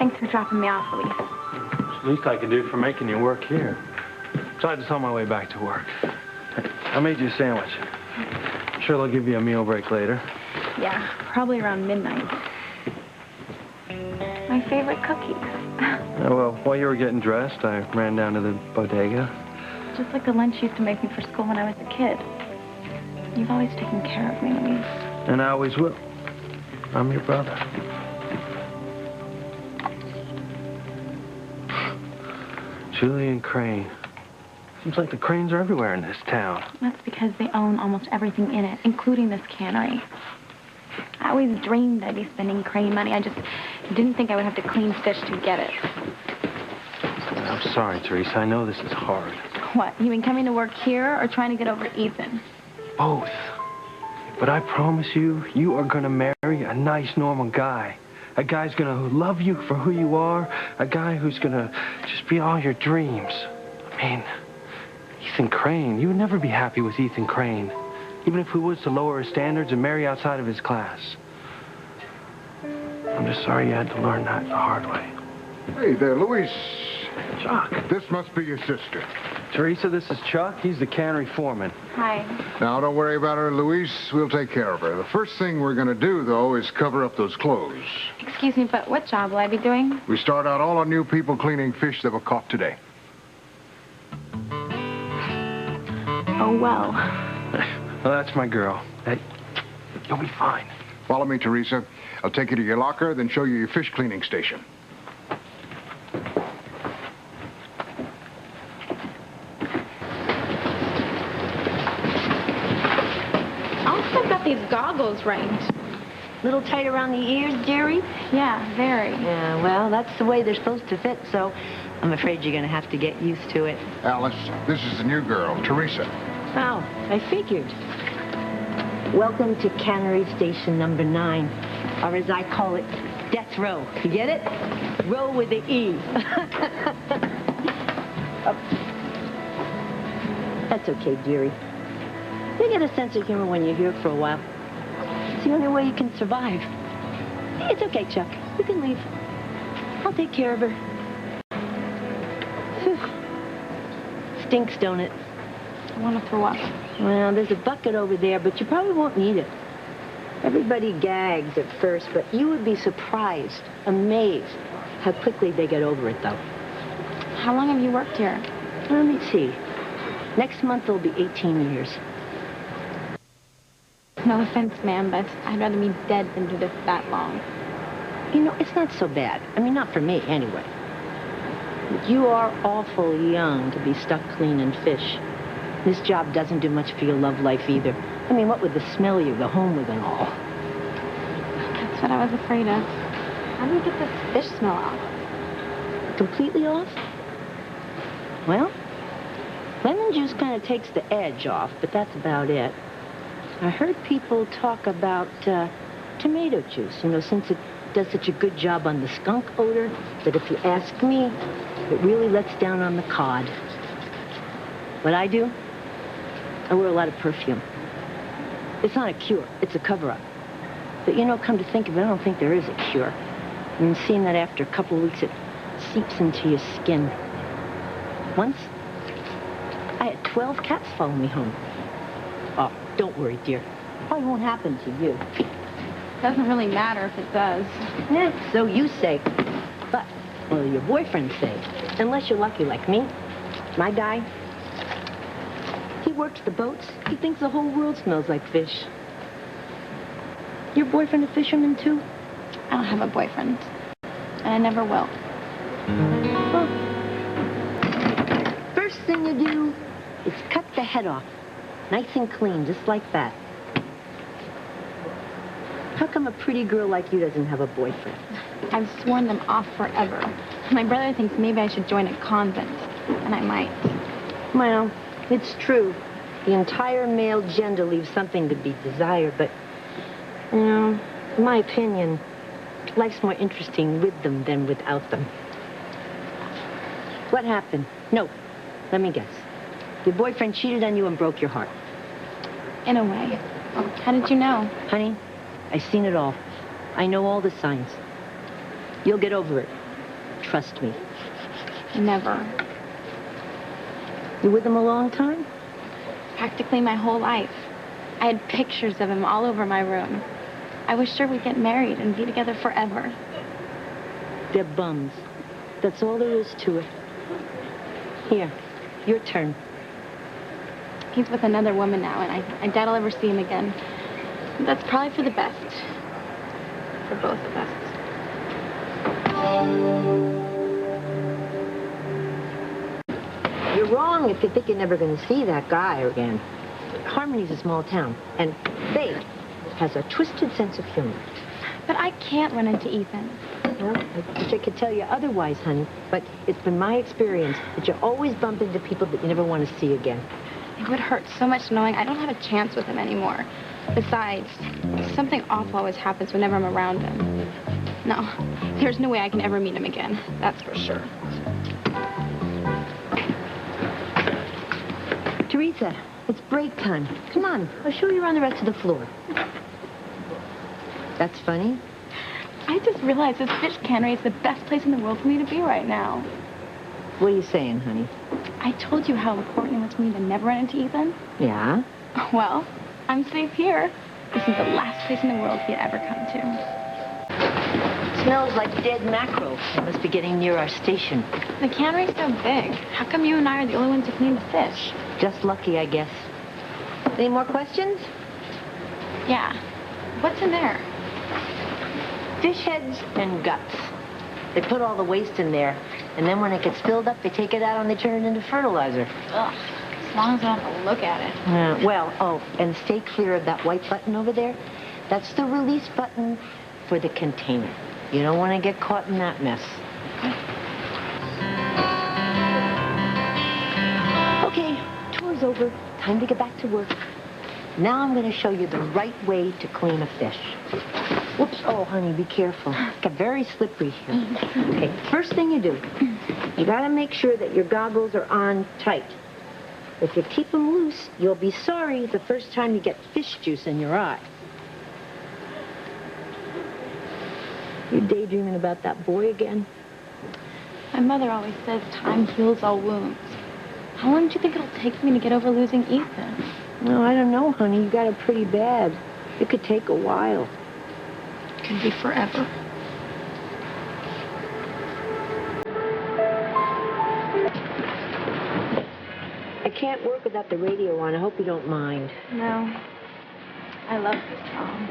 Thanks for dropping me off, Luis. It's the least I can do for making you work here. Besides, it's on my way back to work. I made you a sandwich. I'm sure they'll give you a meal break later. Yeah, probably around midnight. My favorite cookies. Well, while you were getting dressed, I ran down to the bodega. Just like the lunch you used to make me for school when I was a kid. You've always taken care of me, Luis. And I always will. I'm your brother. Julian Crane. Seems like the Cranes are everywhere in this town. That's because they own almost everything in it, including this cannery. I always dreamed I'd be spending Crane money. I just didn't think I would have to clean fish to get it. I'm sorry, Theresa. I know this is hard. What, you mean coming to work here or trying to get over Ethan? Both. But I promise you, you are going to marry a nice, normal guy. A guy's going to love you for who you are. A guy who's going to just be all your dreams. I mean, Ethan Crane. You would never be happy with Ethan Crane. Even if he was to lower his standards and marry outside of his class. I'm just sorry you had to learn that the hard way. Hey there, Luis. Chuck. This must be your sister. Theresa, this is Chuck. He's the cannery foreman. Hi. Now, don't worry about her, Luis. We'll take care of her. The first thing we're going to do, though, is cover up those clothes. Excuse me, but what job will I be doing? We start out all our new people cleaning fish that were caught today. Oh, well. Well, that's my girl. Hey, you'll be fine. Follow me, Theresa. I'll take you to your locker, then show you your fish cleaning station. I've got these goggles right. Little tight around the ears, dearie? Yeah, very. Yeah, well, that's the way they're supposed to fit, so I'm afraid you're going to have to get used to it. Alice, this is the new girl, Theresa. Oh, I figured. Welcome to Cannery Station number 9, or as I call it, Death Row. You get it? Row with the E. That's okay, dearie. You get a sense of humor when you're here for a while. It's the only way you can survive. It's okay, Chuck. You can leave. I'll take care of her. Whew. Stinks, don't it? I want to throw up. Well, there's a bucket over there, but you probably won't need it. Everybody gags at first, but you would be surprised, amazed, how quickly they get over it, though. How long have you worked here? Let me see. Next month will be 18 years. No offense, ma'am, but I'd rather be dead than do this that long. You know, it's not so bad. I mean, not for me, anyway. But you are awful young to be stuck cleaning fish. This job doesn't do much for your love life, either. I mean, what with the smell you go home with and all? That's what I was afraid of. How do you get this fish smell off? Completely off? Well, lemon juice kind of takes the edge off, but that's about it. I heard people talk about tomato juice, you know, since it does such a good job on the skunk odor, that if you ask me, it really lets down on the cod. What I do? I wear a lot of perfume. It's not a cure, it's a cover-up. But you know, come to think of it, I don't think there is a cure. And seeing that after a couple of weeks, it seeps into your skin. Once, I had 12 cats follow me home. Oh, don't worry, dear. Probably won't happen to you. Doesn't really matter if it does. Yeah, so you say. But, well, your boyfriend say. Unless you're lucky like me. My guy, he works the boats. He thinks the whole world smells like fish. Your boyfriend a fisherman, too? I don't have a boyfriend. And I never will. Well, first thing you do is cut the head off. Nice and clean, just like that. How come a pretty girl like you doesn't have a boyfriend? I've sworn them off forever. My brother thinks maybe I should join a convent, and I might. Well, it's true. The entire male gender leaves something to be desired, but, you know, in my opinion, life's more interesting with them than without them. What happened? No, let me guess. Your boyfriend cheated on you and broke your heart. In a way. How did you know? Honey, I've seen it all. I know all the signs. You'll get over it. Trust me. Never. You with him a long time? Practically my whole life. I had pictures of him all over my room. I was sure we'd get married and be together forever. They're bums. That's all there is to it. Here, your turn. He's with another woman now, and I doubt I'll ever see him again. That's probably for the best. For both of us. You're wrong if you think you're never going to see that guy again. Harmony's a small town, and Faye has a twisted sense of humor. But I can't run into Ethan. Well, I wish I could tell you otherwise, honey, but it's been my experience that you always bump into people that you never want to see again. It would hurt so much knowing I don't have a chance with him anymore. Besides, something awful always happens whenever I'm around him. No, there's no way I can ever meet him again. That's for sure. Theresa, it's break time. Come on, I'll show you around the rest of the floor. That's funny. I just realized this fish cannery is the best place in the world for me to be right now. What are you saying, honey? I told you how important it was for me to never run into Ethan. Yeah? Well, I'm safe here. This is the last place in the world he'd ever come to. Smells like dead mackerel. It must be getting near our station. The cannery's so big. How come you and I are the only ones who clean the fish? Just lucky, I guess. Any more questions? Yeah. What's in there? Fish heads and guts. They put all the waste in there, and then when it gets filled up, they take it out and they turn it into fertilizer. Ugh. As long as I don't have to look at it. Oh, and stay clear of that white button over there. That's the release button for the container. You don't want to get caught in that mess. Okay, tour's over. Time to get back to work. Now I'm going to show you the right way to clean a fish. Whoops. Oh, honey, be careful. It's got very slippery here. Okay, first thing you do, you got to make sure that your goggles are on tight. If you keep them loose, you'll be sorry the first time you get fish juice in your eye. You daydreaming about that boy again? My mother always says time heals all wounds. How long do you think it'll take me to get over losing Ethan? No, I don't know, honey. You got it pretty bad. It could take a while. It could be forever. I can't work without the radio on. I hope you don't mind. No. I love this song.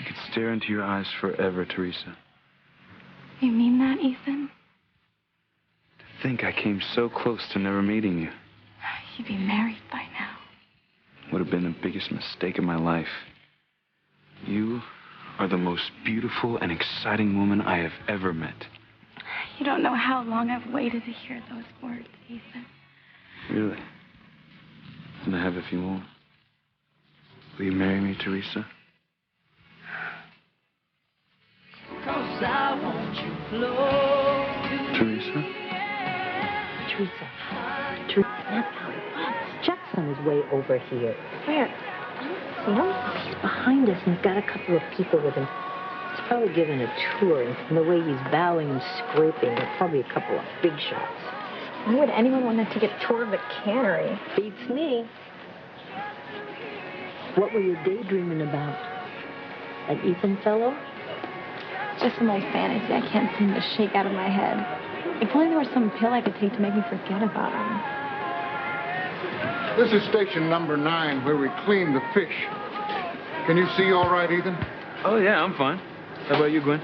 I could stare into your eyes forever, Theresa. You mean that, Ethan? To think I came so close to never meeting you. You'd be married by now. Would have been the biggest mistake of my life. You are the most beautiful and exciting woman I have ever met. You don't know how long I've waited to hear those words, Ethan. Really? And I have a few more. Will you marry me, Theresa? Theresa? Jackson is way over here. Where? See him? He's behind us, and he's got a couple of people with him. He's probably giving a tour, and the way he's bowing and scraping, there's probably a couple of big shots. Why would anyone want to take a tour of a cannery? Beats me. What were you daydreaming about? That Ethan fellow? just some old fantasy I can't seem to shake out of my head. If only there was some pill I could take to make me forget about him. This is station number 9, where we clean the fish. Can you see all right, Ethan? Oh, yeah, I'm fine. How about you, Gwen?